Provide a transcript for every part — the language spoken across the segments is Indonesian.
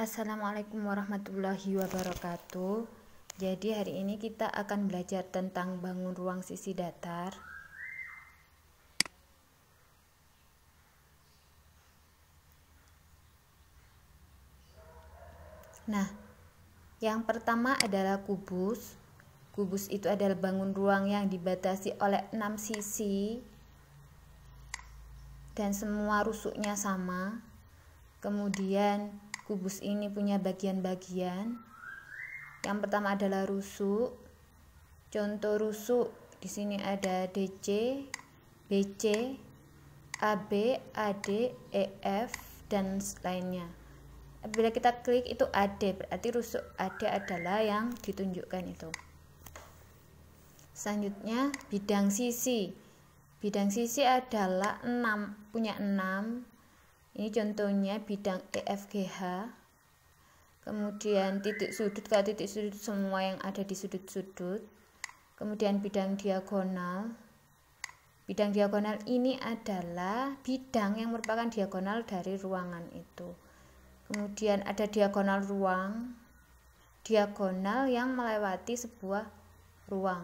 Assalamualaikum warahmatullahi wabarakatuh. Jadi hari ini kita akan belajar tentang bangun ruang sisi datar. Nah, yang pertama adalah kubus. Kubus itu adalah bangun ruang yang dibatasi oleh 6 sisi dan semua rusuknya sama. Kemudian kubus ini punya bagian-bagian. Yang pertama adalah rusuk. Contoh rusuk di sini ada DC, BC, AB, AD, EF dan lainnya. Apabila kita klik itu AD, berarti rusuk AD adalah yang ditunjukkan itu. Selanjutnya bidang sisi. Bidang sisi adalah 6, punya 6. Ini contohnya bidang EFGH. Kemudian titik sudut, kalau titik sudut semua yang ada di sudut-sudut. Kemudian bidang diagonal. Bidang diagonal ini adalah bidang yang merupakan diagonal dari ruangan itu. Kemudian ada diagonal ruang, diagonal yang melewati sebuah ruang.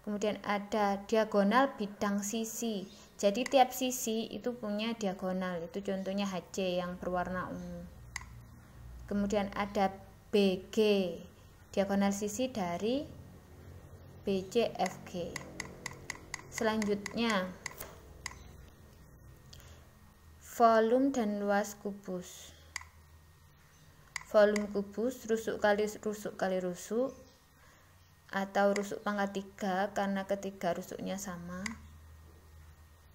Kemudian ada diagonal bidang sisi. Jadi tiap sisi itu punya diagonal. Itu contohnya HC yang berwarna ungu. Kemudian ada BG, diagonal sisi dari BCFG. Selanjutnya volume dan luas kubus. Volume kubus rusuk kali rusuk kali rusuk, atau rusuk pangkat 3 karena ketiga rusuknya sama.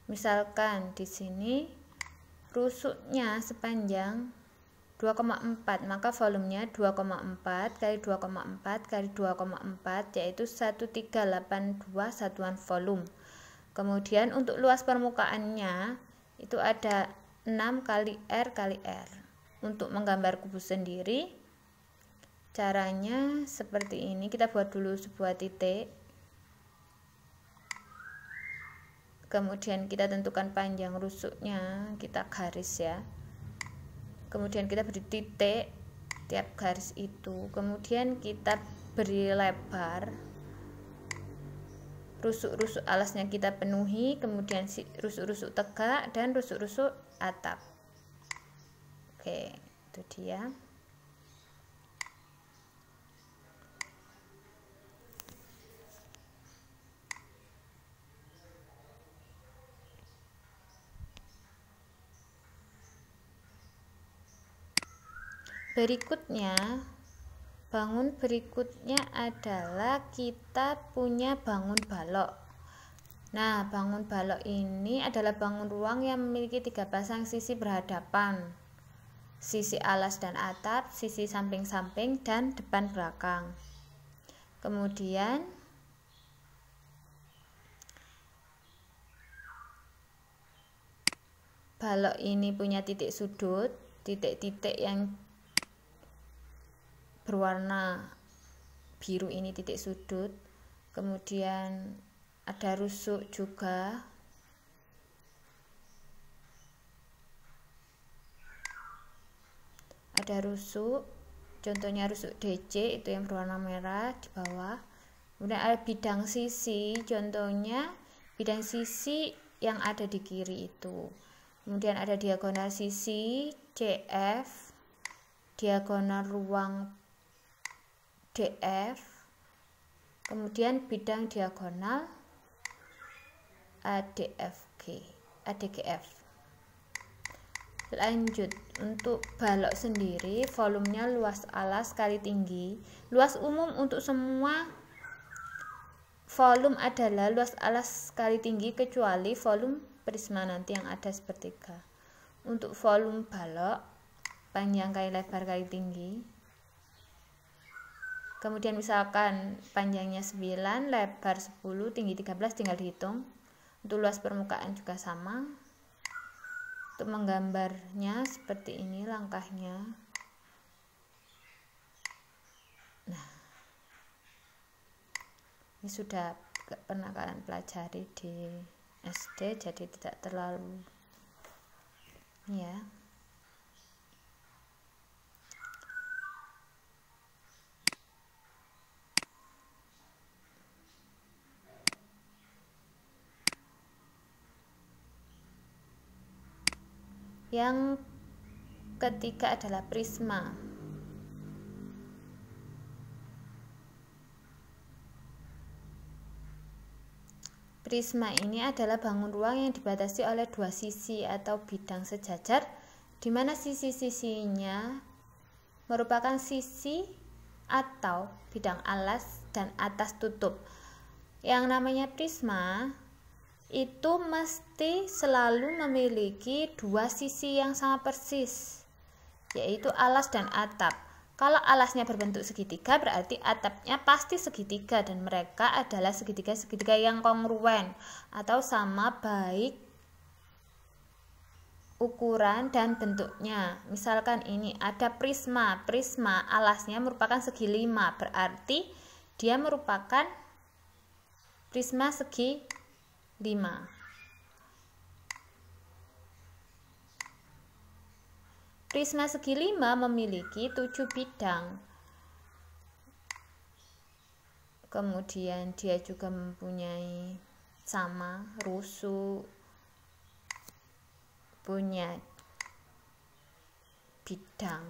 Misalkan di sini rusuknya sepanjang 2,4, maka volumenya 2,4 kali 2,4 kali 2,4 yaitu 1382 satuan volume. Kemudian untuk luas permukaannya itu ada 6 kali R kali R. Untuk menggambar kubus sendiri caranya seperti ini. Kita buat dulu sebuah titik. Kemudian kita tentukan panjang rusuknya, kita garis ya. Kemudian kita beri titik tiap garis itu. Kemudian kita beri lebar. Rusuk-rusuk alasnya kita penuhi, kemudian rusuk-rusuk tegak dan rusuk-rusuk atap. Oke, itu dia. Bangun berikutnya adalah kita punya bangun balok. Nah, bangun balok ini adalah bangun ruang yang memiliki 3 pasang sisi berhadapan. Sisi alas dan atap, sisi samping-samping, dan depan belakang. Kemudian balok ini punya titik sudut, titik-titik yang berwarna biru ini titik sudut. Kemudian ada rusuk juga. Ada rusuk, contohnya rusuk DC itu yang berwarna merah di bawah. Kemudian ada bidang sisi, contohnya bidang sisi yang ada di kiri itu. Kemudian ada diagonal sisi CF, diagonal ruang DF, kemudian bidang diagonal ADGF. Lanjut, untuk balok sendiri volumenya luas alas kali tinggi. Luas umum untuk semua volume adalah luas alas kali tinggi kecuali volume prisma nanti yang ada sepertiga. Untuk volume balok panjang kali lebar kali tinggi. Kemudian misalkan panjangnya 9, lebar 10, tinggi 13, tinggal dihitung. Untuk luas permukaan juga sama. Untuk menggambarnya seperti ini langkahnya. Nah, ini sudah pernah kalian pelajari di SD, jadi tidak terlalu ya. Yang ketiga adalah prisma. Prisma ini adalah bangun ruang yang dibatasi oleh dua sisi atau bidang sejajar, di mana sisi-sisinya merupakan sisi atau bidang alas dan atas tutup. Yang namanya prisma itu mesti selalu memiliki dua sisi yang sama persis, yaitu alas dan atap. Kalau alasnya berbentuk segitiga, berarti atapnya pasti segitiga, dan mereka adalah segitiga-segitiga yang kongruen atau sama baik ukuran dan bentuknya. Misalkan ini ada prisma. Prisma alasnya merupakan segi 5, berarti dia merupakan prisma segi 5. Prisma segi 5 memiliki 7 bidang. Kemudian dia juga mempunyai sama rusuk, punya bidang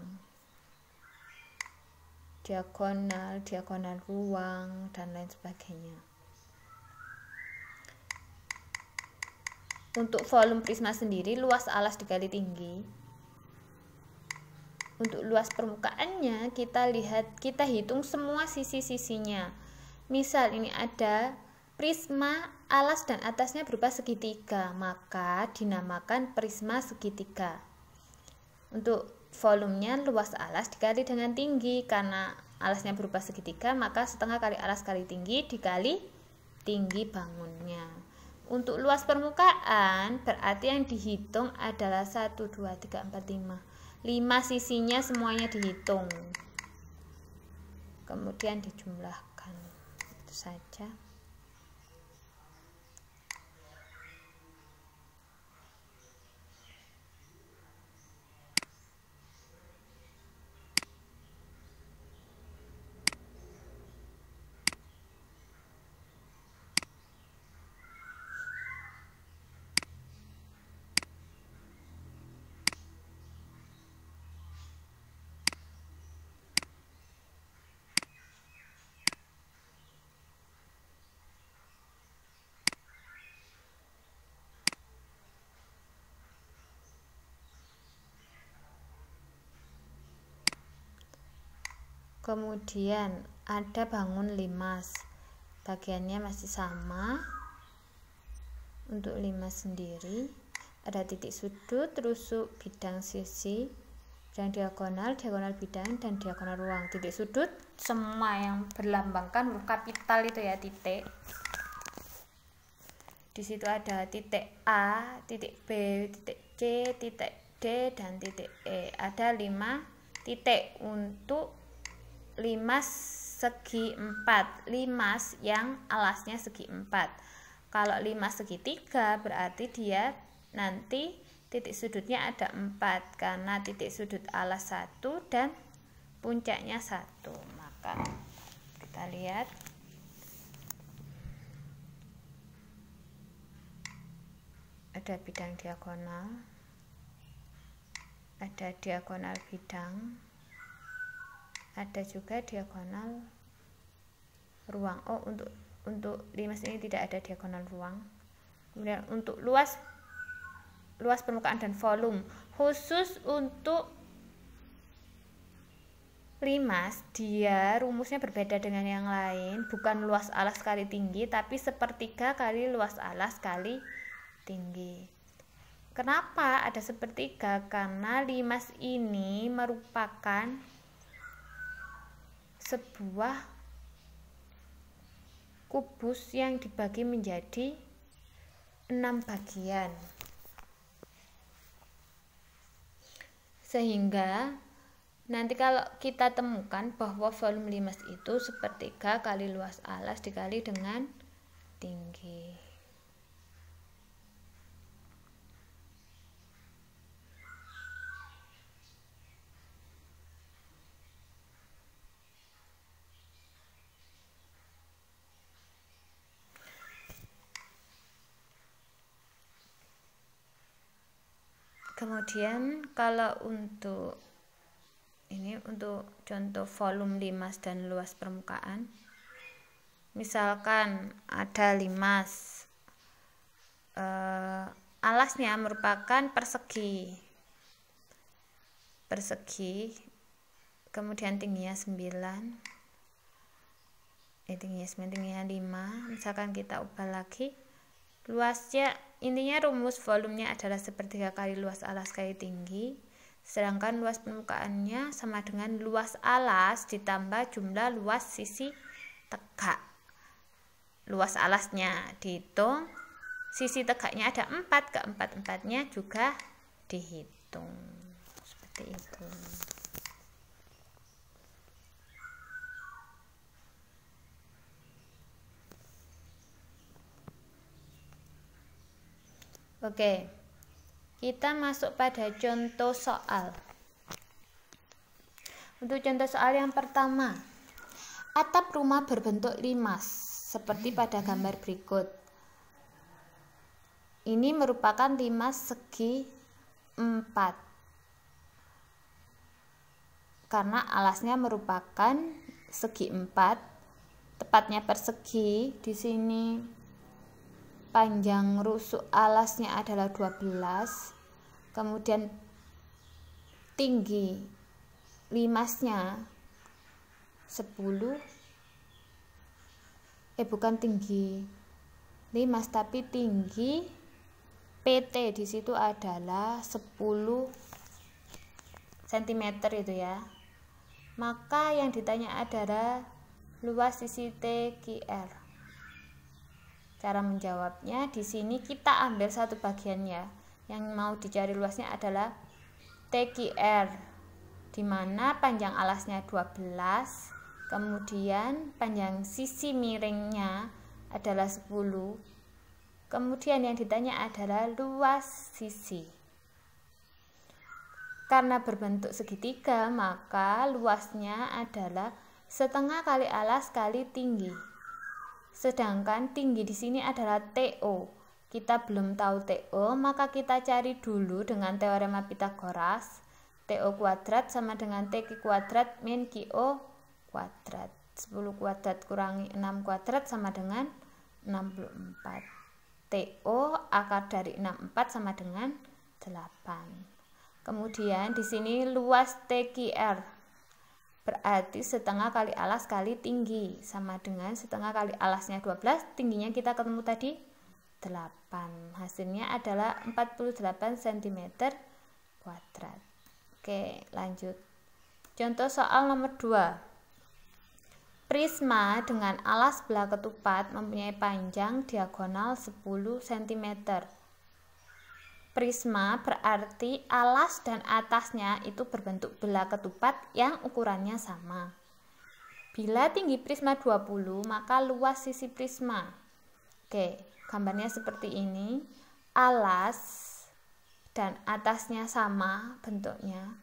diagonal, diagonal ruang, dan lain sebagainya. Untuk volume prisma sendiri, luas alas dikali tinggi. Untuk luas permukaannya, kita hitung semua sisi-sisinya. Misal ini ada prisma alas dan atasnya berupa segitiga, maka dinamakan prisma segitiga. Untuk volumenya luas alas dikali dengan tinggi, karena alasnya berupa segitiga, maka setengah kali alas kali tinggi dikali tinggi bangunnya. Untuk luas permukaan berarti yang dihitung adalah 1, 2, 3, 4, 5. 5 sisinya semuanya dihitung, kemudian dijumlahkan. Itu saja. Kemudian ada bangun limas, bagiannya masih sama. Untuk limas sendiri ada titik sudut, rusuk, bidang sisi, bidang diagonal, diagonal bidang, dan diagonal ruang. Titik sudut semua yang berlambangkan huruf kapital itu ya, titik. Di situ ada titik A, titik B, titik C, titik D, dan titik E. Ada 5 titik untuk limas segi 4, limas yang alasnya segi 4. Kalau limas segitiga berarti dia nanti titik sudutnya ada 4, karena titik sudut alas 1 dan puncaknya 1. Maka kita lihat ada bidang diagonal, ada diagonal bidang, ada juga diagonal ruang. Oh, untuk limas ini tidak ada diagonal ruang. Kemudian untuk luas permukaan dan volume, khusus untuk limas dia rumusnya berbeda dengan yang lain, bukan luas alas kali tinggi, tapi sepertiga kali luas alas kali tinggi. Kenapa ada sepertiga? Karena limas ini merupakan sebuah kubus yang dibagi menjadi 6 bagian, sehingga nanti kalau kita temukan bahwa volume limas itu sepertiga kali luas alas dikali dengan tinggi. Kemudian kalau untuk ini untuk contoh volume limas dan luas permukaan, misalkan ada limas, alasnya merupakan persegi, kemudian tingginya 9, tingginya 5, misalkan kita ubah lagi luasnya, intinya rumus volumenya adalah sepertiga kali luas alas kali tinggi, sedangkan luas permukaannya sama dengan luas alas ditambah jumlah luas sisi tegak. Luas alasnya dihitung, sisi tegaknya ada 4, keempat-empatnya juga dihitung. Seperti itu. Oke, kita masuk pada contoh soal. Untuk contoh soal yang pertama, atap rumah berbentuk limas seperti pada gambar berikut. Ini merupakan limas segi 4 karena alasnya merupakan segi 4, tepatnya persegi. Di sini panjang rusuk alasnya adalah 12, kemudian tinggi limasnya 10, bukan tinggi limas tapi tinggi PT di situ adalah 10 cm itu ya. Maka yang ditanya adalah luas sisi TQR. Cara menjawabnya di sini kita ambil satu bagian ya. Yang mau dicari luasnya adalah TQR, di mana panjang alasnya 12, kemudian panjang sisi miringnya adalah 10. Kemudian yang ditanya adalah luas sisi. Karena berbentuk segitiga, maka luasnya adalah setengah kali alas kali tinggi. Sedangkan tinggi di sini adalah TO. Kita belum tahu TO, maka kita cari dulu dengan teorema Pythagoras. TO kuadrat sama dengan TQ kuadrat min QO kuadrat. 10 kuadrat kurangi 6 kuadrat sama dengan 64. TO akar dari 64 sama dengan 8. Kemudian di sini luas TQR berarti setengah kali alas kali tinggi, sama dengan setengah kali alasnya 12, tingginya kita ketemu tadi 8. Hasilnya adalah 48 cm kuadrat. Oke, lanjut. Contoh soal nomor 2. Prisma dengan alas belah ketupat mempunyai panjang diagonal 10 cm. Prisma berarti alas dan atasnya itu berbentuk belah ketupat yang ukurannya sama. Bila tinggi prisma 20, maka luas sisi prisma. Oke, gambarnya seperti ini. Alas dan atasnya sama bentuknya.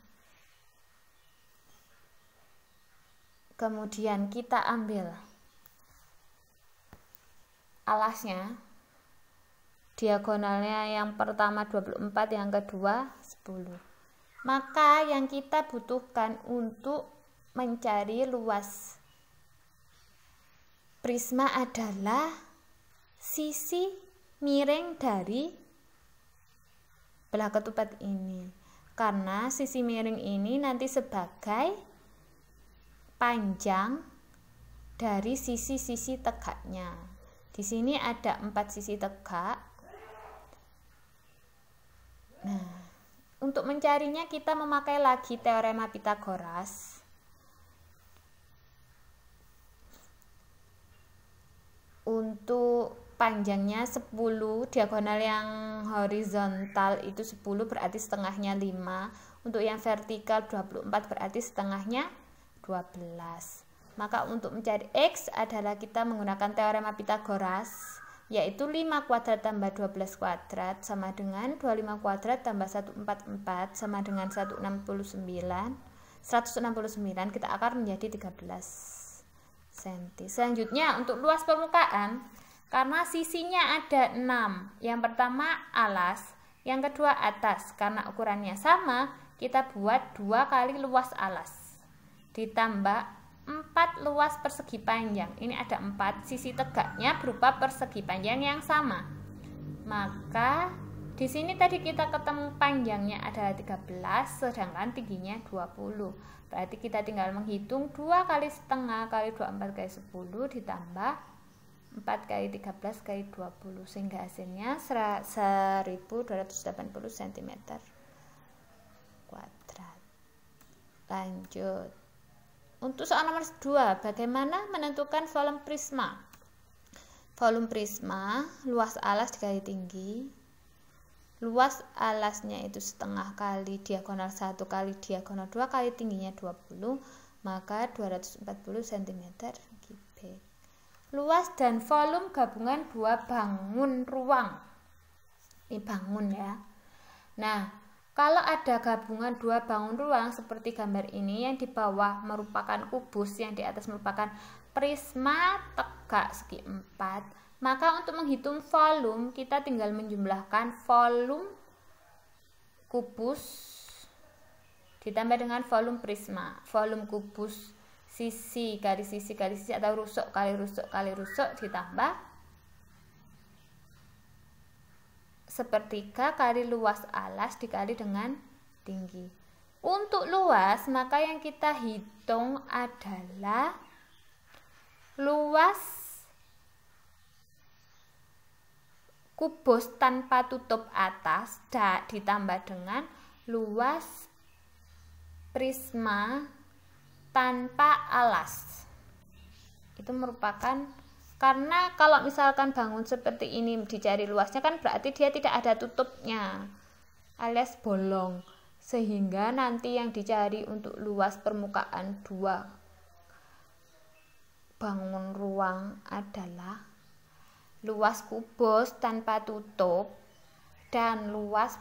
Kemudian kita ambil alasnya. Diagonalnya yang pertama 24, yang kedua 10. Maka yang kita butuhkan untuk mencari luas prisma adalah sisi miring dari belah ketupat ini. Karena sisi miring ini nanti sebagai panjang dari sisi-sisi tegaknya. Di sini ada 4 sisi tegak. Nah, untuk mencarinya kita memakai lagi teorema Pythagoras. Untuk panjangnya 10, diagonal yang horizontal itu 10 berarti setengahnya 5. Untuk yang vertikal 24 berarti setengahnya 12. Maka untuk mencari X adalah kita menggunakan teorema Pythagoras, yaitu 5 kuadrat tambah 12 kuadrat sama dengan 25 kuadrat tambah 144 sama dengan 169. Kita akar menjadi 13 cm. Selanjutnya untuk luas permukaan, karena sisinya ada 6. Yang pertama alas, Yang kedua atas, karena ukurannya sama, kita buat 2 kali luas alas. Ditambah 4 luas persegi panjang. Ini ada 4, sisi tegaknya berupa persegi panjang yang sama. Maka di sini tadi kita ketemu panjangnya adalah 13, sedangkan tingginya 20. Berarti kita tinggal menghitung 2 kali setengah kali 24 kali 10 ditambah 4 kali 13 kali 20, sehingga hasilnya 1280 cm kuadrat. Lanjut. Untuk soal nomor 2, bagaimana menentukan volume prisma? Volume prisma, luas alas dikali tinggi. Luas alasnya itu setengah kali diagonal 1 kali diagonal 2 kali tingginya 20, maka 240 cm kubik. Luas dan volume gabungan 2 bangun ruang. Ini bangun ya. Nah, kalau ada gabungan 2 bangun ruang seperti gambar ini, yang di bawah merupakan kubus, yang di atas merupakan prisma tegak segi 4, maka untuk menghitung volume kita tinggal menjumlahkan volume kubus ditambah dengan volume prisma. Volume kubus sisi kali sisi kali sisi atau rusuk kali rusuk kali rusuk ditambah sepertiga kali luas alas dikali dengan tinggi. Untuk luas, maka yang kita hitung adalah luas kubus tanpa tutup atas ditambah dengan luas prisma tanpa alas. Itu merupakan, karena kalau misalkan bangun seperti ini dicari luasnya kan berarti dia tidak ada tutupnya alias bolong, sehingga nanti yang dicari untuk luas permukaan 2 bangun ruang adalah luas kubus tanpa tutup dan luas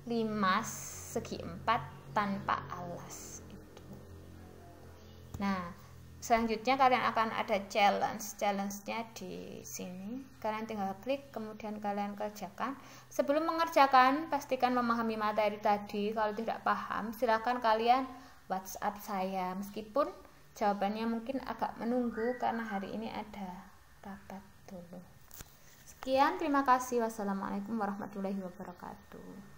limas segi 4 tanpa alas itu. Nah, selanjutnya kalian akan ada challenge-nya di sini. Kalian tinggal klik, kemudian kalian kerjakan. Sebelum mengerjakan, pastikan memahami materi tadi. Kalau tidak paham, silakan kalian WhatsApp saya. Meskipun jawabannya mungkin agak menunggu karena hari ini ada rapat dulu. Sekian, terima kasih. Wassalamualaikum warahmatullahi wabarakatuh.